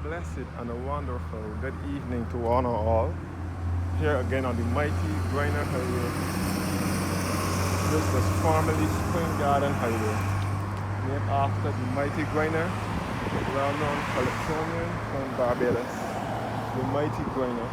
blessed and a wonderful good evening to one and all. Here again on the mighty Grynner Highway. This was formerly Spring Garden Highway, named after the mighty Grynner, well-known Calypsonian from Barbados. The mighty Grynner.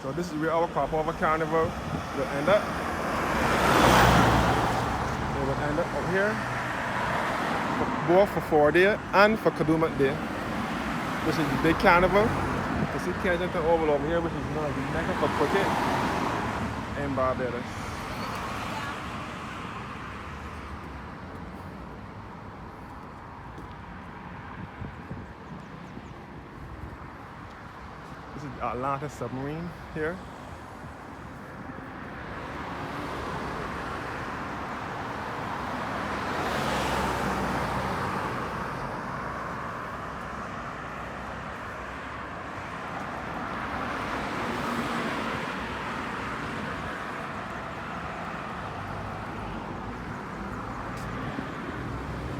So this is where our Crop-Over Carnival will end up. It will end up up here, both for 4 Day and for Kadooment Day. This is the big carnival. You see Kensington Oval over here, which is known as the Mecca for cricket in Barbados. This is the Atlanta submarine here.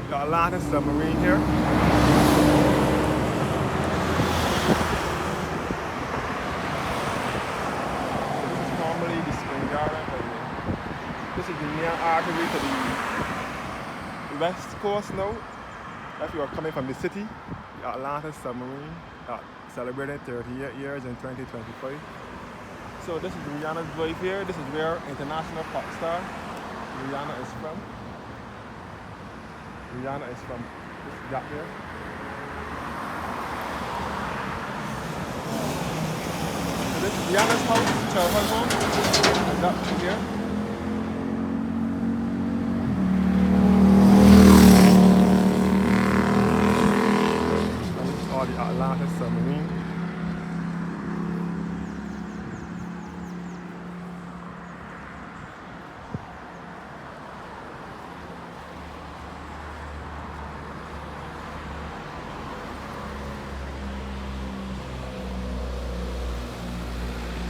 The Atlanta submarine here. This is normally the Spring Garden Highway. This is the main artery to the west coast now. If you are coming from the city, the Atlanta submarine celebrating 38 years in 2025. So this is Rihanna's drive here. This is where international pop star Rihanna is from. Rihanna is from this gap here. So this is Rihanna's house, childhood home. And that through here. And this is all the Atlanta submarine.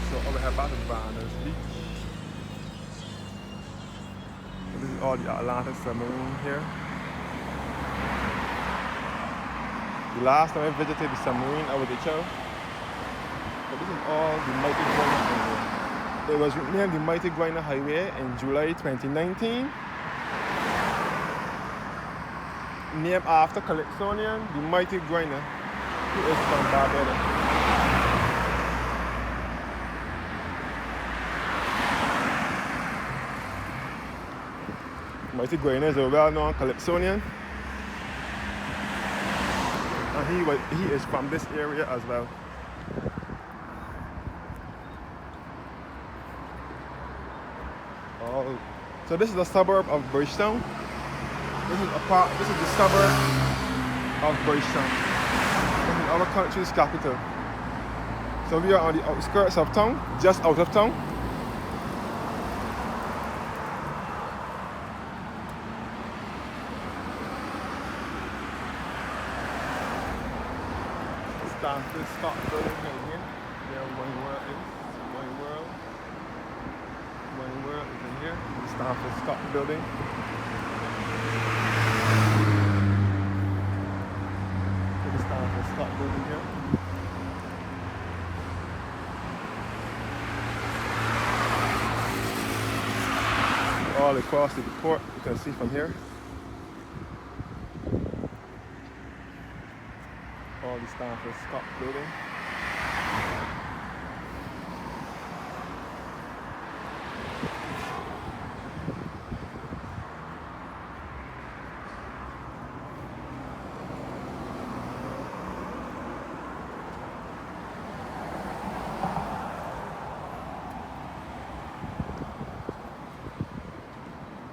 So over here back to Barbados Beach. So this is all the Atlanta submarine here. The last time I visited the submarine, I was a child. But this is all the Mighty Grynner Highway. It was named the Mighty Grynner Highway in July 2019. Named after Calypsonian, the Mighty Grynner, who is from Barbados. Mighty Grynner is a well-known Calypsonian, and he is from this area as well. Oh, so this is a suburb of Bridgetown. This is the suburb of Bridgetown. This is our country's capital. So we are on the outskirts of town, just out of town. Stanford Stock Building here, where One World is. One World is in here. The Stanford Stock Building. The Stanford Stock Building here. All across the port, you can see from here. All the Stanford Stock Building.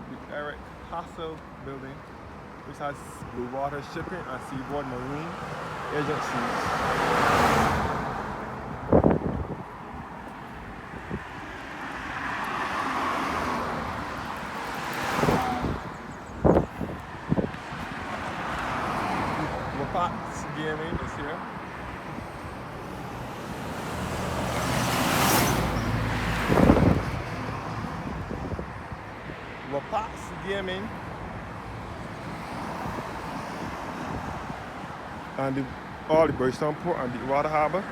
The Eric Hassel Building. which has blue water shipping and seaboard marine agencies. Wapats Gaming is here. Wapats Gaming. And all the Bridgetown Port and the Water Harbour.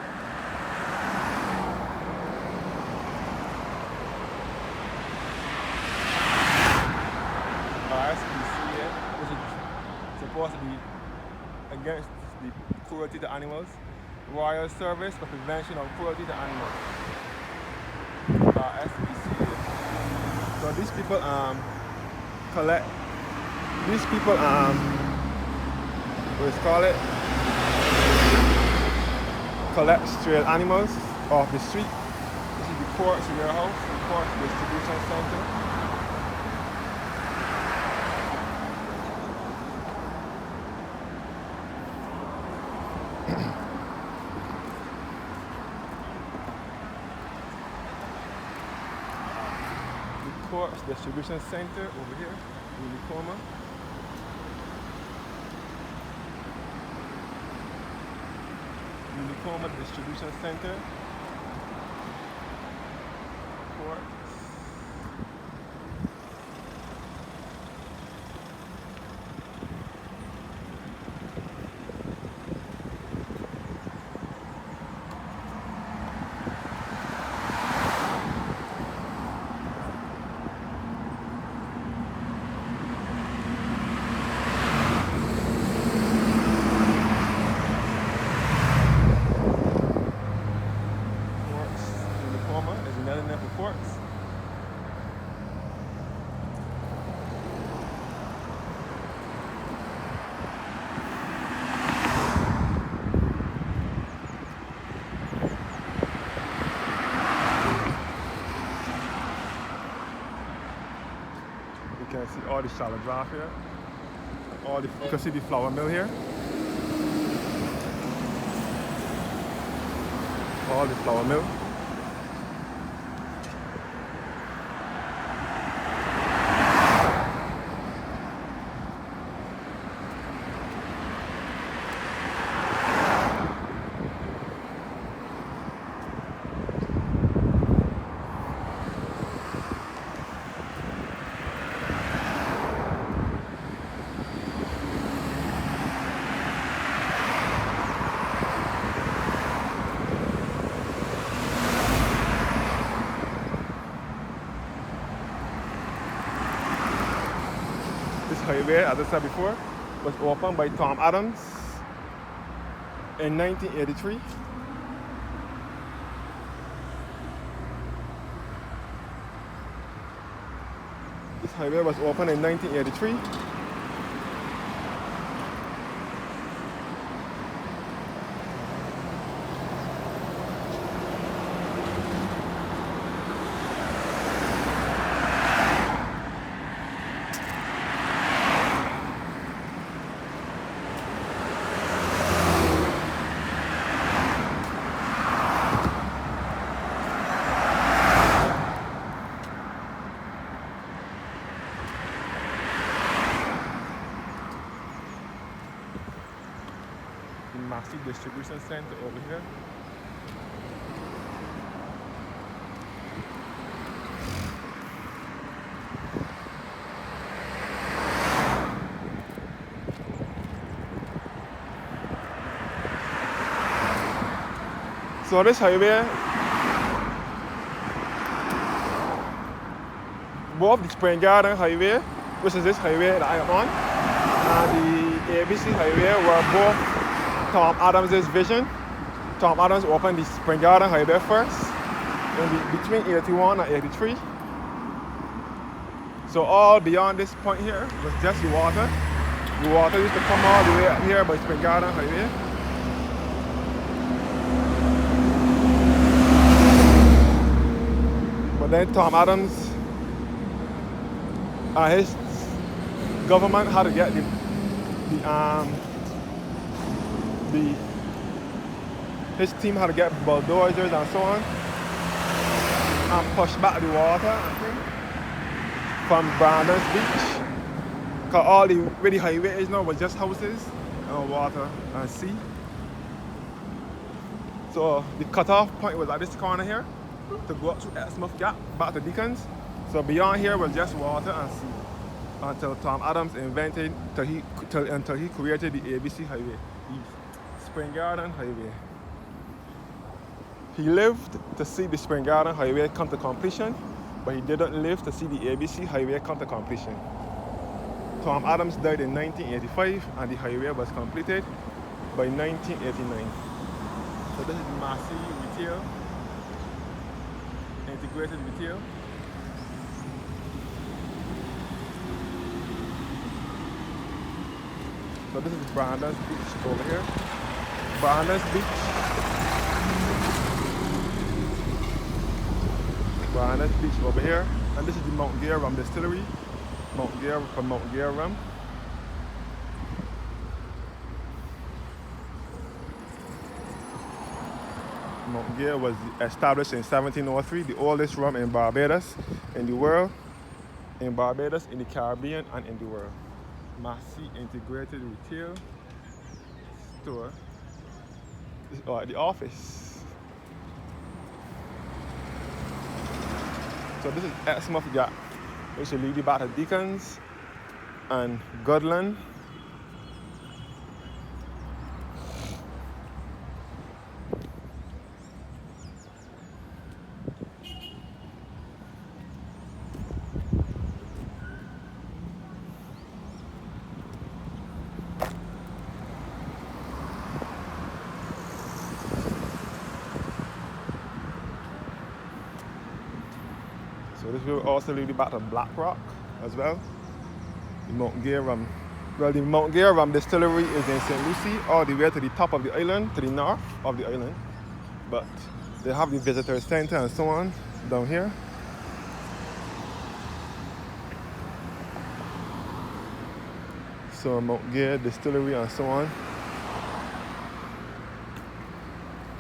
SPCA, which is supposed to be against the cruelty to animals. Royal Service for Prevention of Cruelty to Animals. SPCA. So these people collect. These people what is call it? Collect stray animals off the street. This is the port's warehouse, the port distribution center. The port's distribution center over here in Unicoma. Unicoma Distribution Center. Ports. Ports. You can see all the shallow draft here. You can see the flour mill here. All the flour mill. This highway, as I said before, was opened by Tom Adams in 1983. This highway was opened in 1983. Massive distribution center over here. So this highway, both the Spring Garden Highway, which is this highway that I am on, and the ABC Highway were both Tom Adams' vision. Tom Adams opened the Spring Garden Highway first, between 81 and 83. So all beyond this point here was just the water. The water used to come all the way up here by Spring Garden Highway. But then Tom Adams and his government had to get the the his team had to get bulldozers and so on and push back the water and things from Barbados Beach. Cause all the really highway is now was just houses and water and sea. So the cutoff point was at this corner here to go up through Exmouth Gap back to Deacons. So beyond here was just water and sea until Tom Adams invented until he created the ABC Highway, the Spring Garden Highway. He lived to see the Spring Garden Highway come to completion, but he didn't live to see the ABC Highway come to completion. Tom Adams died in 1985 and the highway was completed by 1989. So this is Massey Retail, integrated retail. So this is Barbados Beach over here. Barbados Beach. Barbados Beach over here. And this is the Mount Gare Rum Distillery. Mount Gare Rum. Mount Gare was established in 1703, the oldest rum in Barbados, in the world, in Barbados, in the Caribbean, and in the world. Massey Integrated Retail Store. This is the office. So this is Exmouth Gap, which will lead you back to Deacons and Goodland. So this will also lead you back to Black Rock as well. The Mount Gare Rum. Well, the Mount Gare Rum Distillery is in St. Lucie, all the way to the top of the island, to the north of the island. But they have the visitor center and so on down here. So Mount Gare Distillery and so on.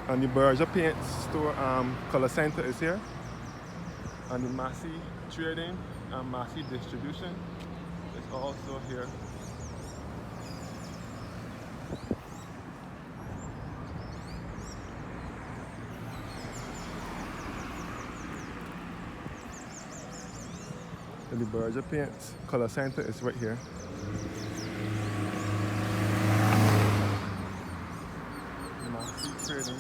And the Berger Paint Store color center is here. And the Massey Trading and Massey Distribution is also here. And the Berger Paint Color Center is right here. Massey Trading.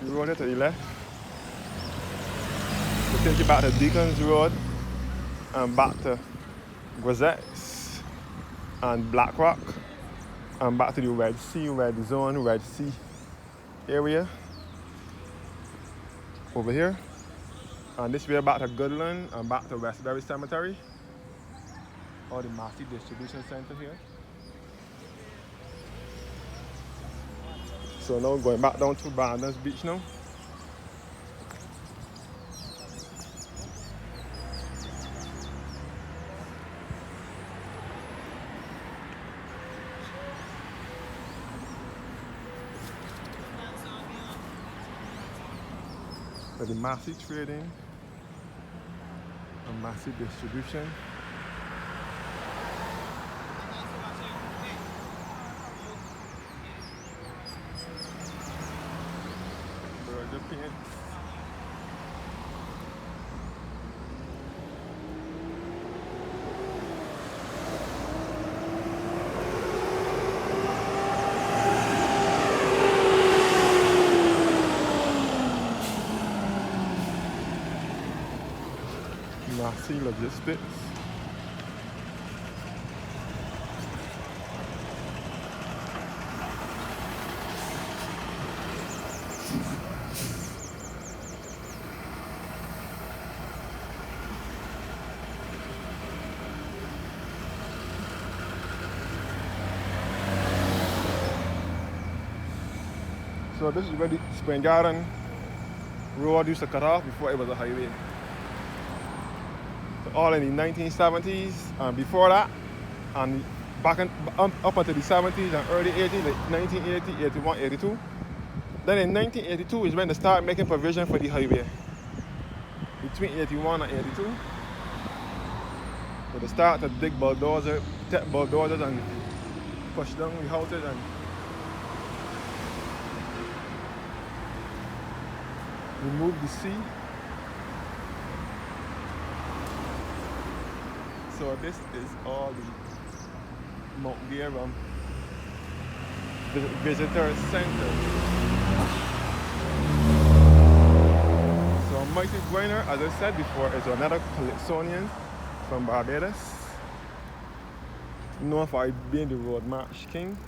The road here to the left. We'll take you back to Deacons Road and back to Grisette's and Black Rock and back to the Red Sea area over here. And this way back to Goodland and back to Westbury Cemetery or the Massey Distribution Center here. So now going back down to Barbados Beach now. So the Massey Trading and Massey Distribution. Berger Paint. Massey Logistics. So this is where the Spring Garden Road used to cut off before it was a highway. So all in the 1970s and before that, and back up until the 70s and early 80s, like 1980, 81, 82. Then in 1982 is when they started making provision for the highway. Between 81 and 82. So they started to dig bulldozers and push down the houses and remove the sea. So this is all the Mount Grynner Visitor Center. So Mighty Grynner, as I said before, is another Calypsonian from Barbados, known for being the road march king.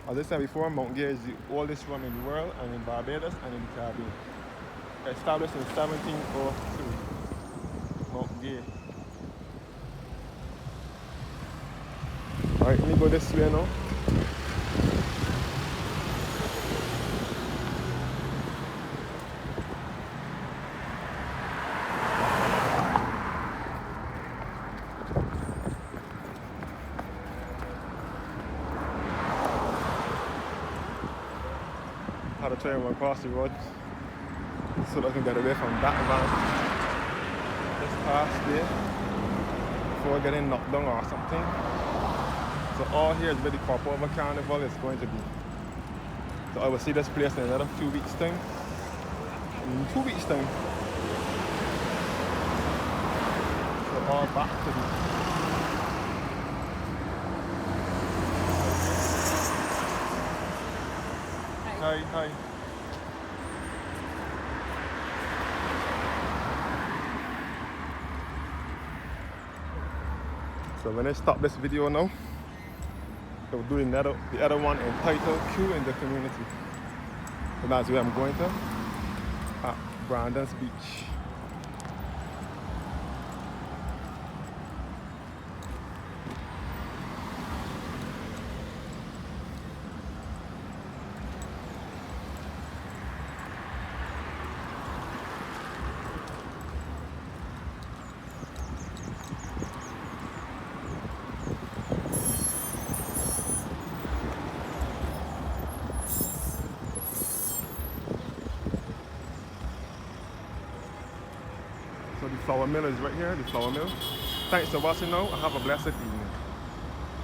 As I said before, Mount Grynner is the oldest one in the world and in Barbados and in the Caribbean. Established in 1702. Mount Grynner. Alright, let me go this way now. How to try and run across the road so that I can get away from that van just past there before getting knocked down or something. So all here is where the Popover Carnival is going to be. So I will see this place in another few weeks time. In 2 weeks time. So all back to the Hi. So when I stop this video now, I'll do the other one entitled Q in the Community. So that's where I'm going to, at Brandon's Beach. So the flour mill is right here, the flour mill. Thanks for watching now and have a blessed evening.